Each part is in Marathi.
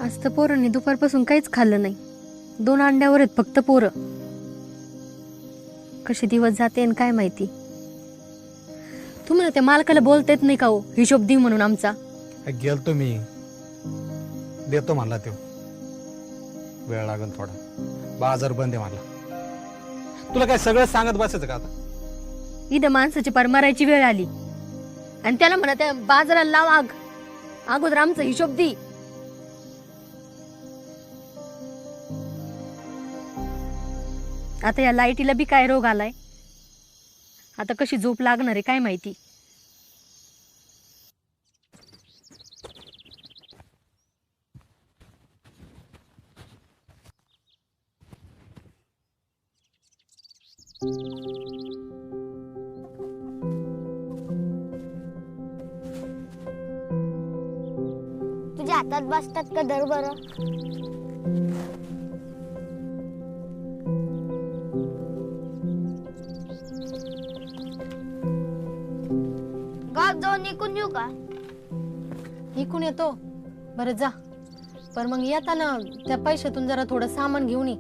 आज तर पोरांनी दुपारपासून काहीच खाल्लं नाही. 2 अंड्यावर आहेत फक्त पोरं. कसे दिवस जाते आणि काय माहिती. तुम्हाला त्या मालकाला बोलता येत नाही का हो, हिशोब दे म्हणून आमचा? गेलतो मी, देतो म्हणला तो. वेळ लागेल थोडा, बाजार बंद आहे म्हणला. तुला काय सगळं सांगत बसायचं का आता? इथं माणसाची पार मरायची वेळ आली आणि त्याला म्हणा त्या बाजाराला लाव आग. अगोदर आमचा हिशोब दे. आता या लाईटीला बी काय रोग आलाय. आता कशी झोप लागणार आहे काय माहिती. तुझ्या हातात बसतात का धर बरं. गावात जाऊन निघून येऊ का? इकून येतो बरं जा. पण मग येताना त्या पैशातून जरा थोडं सामान घेऊन ये.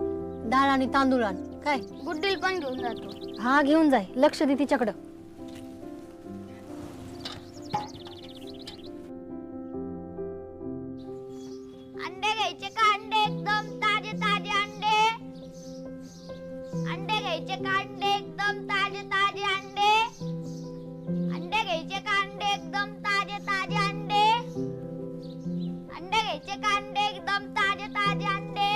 डाळ आणि तांदूळ आण. काय गुड्डील पण घेऊन जातो. हा घेऊन जाय. लक्ष दे तिच्याकडं. अंडे घ्यायचे का? अंडे एकदम ताजे ताजे अंडे. अंडे घ्यायचे का? अंडे एकदम ताजे ताजे अंडे. अंडे घ्यायचे का? अंडे एकदम ताजे ताजे अंडे. अंडे घ्यायचे का? अंडे एकदम ताजे ताजे अंडे.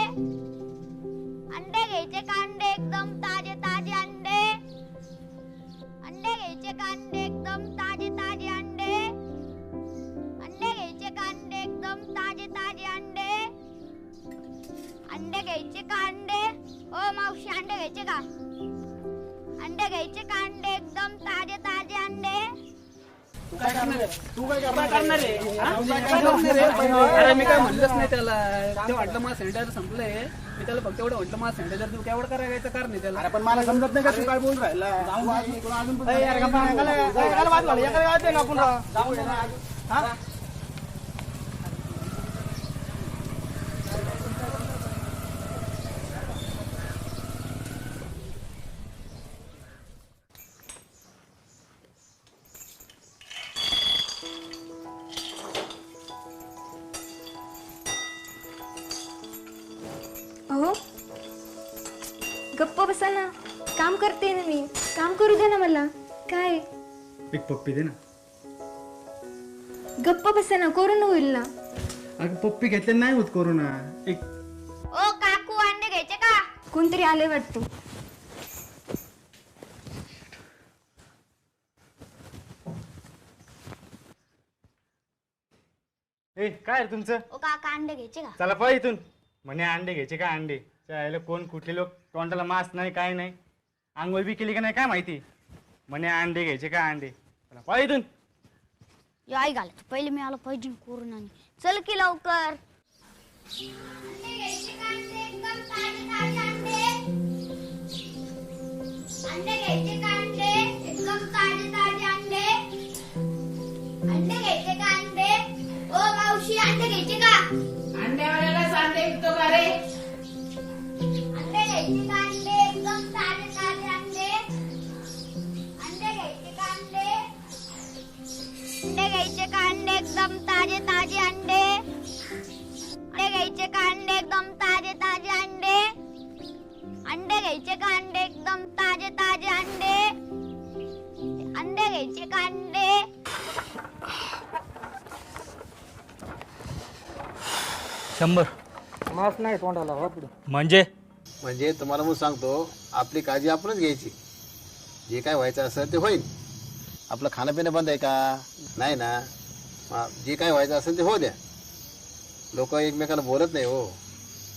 अंडे घ्यायचे का? अंडे एकदम ताजे ताजे अंडे. अंडे घ्यायचे का? अंडे एकदम ताजे ताजे अंडे. अंडे घ्यायचे का? अंडे एकदम ताजे ताजे अंडे. अंडे घ्यायचे का? अंडे ओ मावशी अंडे घ्यायचे का? अंडे घ्यायचे का? अंडे एकदम ताजे ताजे अंडे. तू काय करणार आहे? अरे मी काय म्हणलंच नाही त्याला. ते म्हटलं माझं सॅनिटायझर संपलंय. मी त्याला फक्त एवढं म्हटलं माझं सॅनिटायझर तू केवढं करायचं कारण नाही त्याला. पण मला समजत नाही का तू काय बोल राहिला. अहो गप्प बसा ना. काम करते ना मी. काम करू दे ना मला. काय एक पप्पी दे ना. गप्प बसा ना. करून होईल ना. अगं पप्पी घेतले नाही होत कोरोना. एक ओ काकू अंडे घ्यायचे का? कोणतरी आले वाटतं. काय रे तुमचं? ओ काका अंडे घ्यायचे का? चला पळ इथून. म्हणे अंडे घ्यायचे का? अंडे त्याला कोण कुठले लोक तोंडाला मास्क नाही काय नाही. आंघोळ बी केली का नाही काय माहिती. म्हणे अंडे घ्यायचे का? अंडे. चला पळ इथून. या आई घालतो पहिले मी आलो पाहिजे कोरोनाने. चल की लवकर. अंडे घ्यायचे का? अंडे एकदम ताजे ताजे अंडे. अंडे घ्यायचे का? अंडे एकदम ताजे ताजे अंडे. अंडे घ्यायचे का? अंडे ओ मावशी अंडे घ्यायचे का? अंड्यावाल्याला सांडे विकतो का रे? अंडे घ्यायचे का? अंडे एकदम ताजे ताजे अंडे. अंडे घ्यायचे का? अंडे. अंडे घ्यायचे का? अंडे एकदम ताजे ताजे अंडे. अंडे घ्यायचे का? अंडे एकदम ताजे ताजे अंडे. अंडे घ्यायचे का? अंडे एकदम ताजे ताजे अंडे. अंडे घ्यायचे का? अंडे. शंभर मास्क नाही तोंडाला. म्हणजे म्हणजे तुम्हाला मी सांगतो, आपली काळजी आपणच घ्यायची. जे काय व्हायचं असेल ते होईल. आपलं खाणं पिणं बंद आहे का? नाही ना. जे काय व्हायचं असेल ते होऊ द्या. लोक एकमेकाला बोलत नाही हो.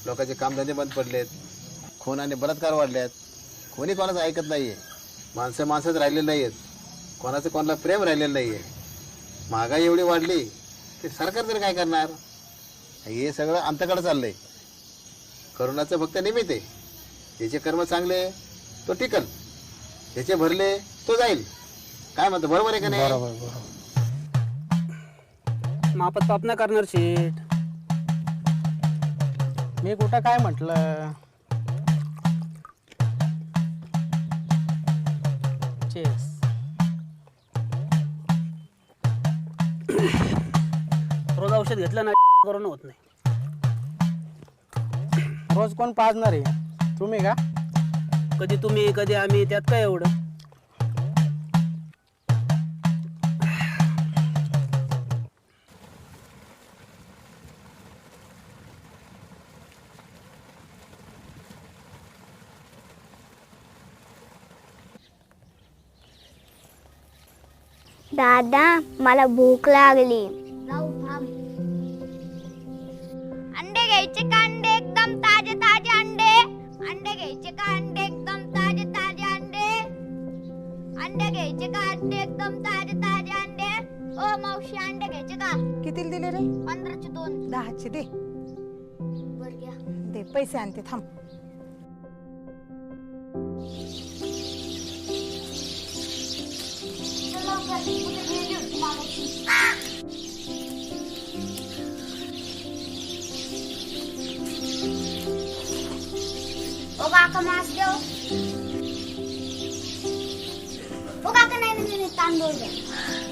लोकांचे कामधंदे बंद पडलेत. खून आणि बलात्कार वाढल्यात. कोणी कोणाचं ऐकत नाही आहे. माणसं माणसंच राहिलेलं नाही आहेत. कोणाचं कोणाला प्रेम राहिलेलं नाही आहे. महागाई एवढी वाढली की सरकार तरी काय करणार. हे सगळं अंतकडे चाललं आहे. करोनाचं फक्त निमित्त आहे. ज्याचे कर्म चांगले तो टिकल, ज्याचे भरले तो जाईल. काय म्हणतो, बरोबर आहे का नाही? बरोबर बरोबर. मापत पाप ना करणार शेठ. मी कुठं काय म्हटलं. चेस. रोज औषध घेतलं ना करून होत नाही. रोज कोण पाजणार आहे? तुम्ही का? कधी तुम्ही कधी आम्ही, त्यात काय एवढं. दादा मला भूक लागली. जाऊ थांब. अंडे घ्यायचे का अंडे एकदम ताजे ताजे अंडे. अंडे घ्यायचे का अंडे एकदम ताजे ताजे अंडे. अंडे घ्यायचे का अंडे एकदम ताजे ताजे अंडे. ओ मावशी अंडे घ्यायचे का? किती दिले रे? 15चे 2. 10चे दे. बर घ्या. दे पैसे आणते थांब. चला लवकर. कुठे गेली होती मागाशी? ओ काका मास देव. ओ काका नाही तांदूळ द्या.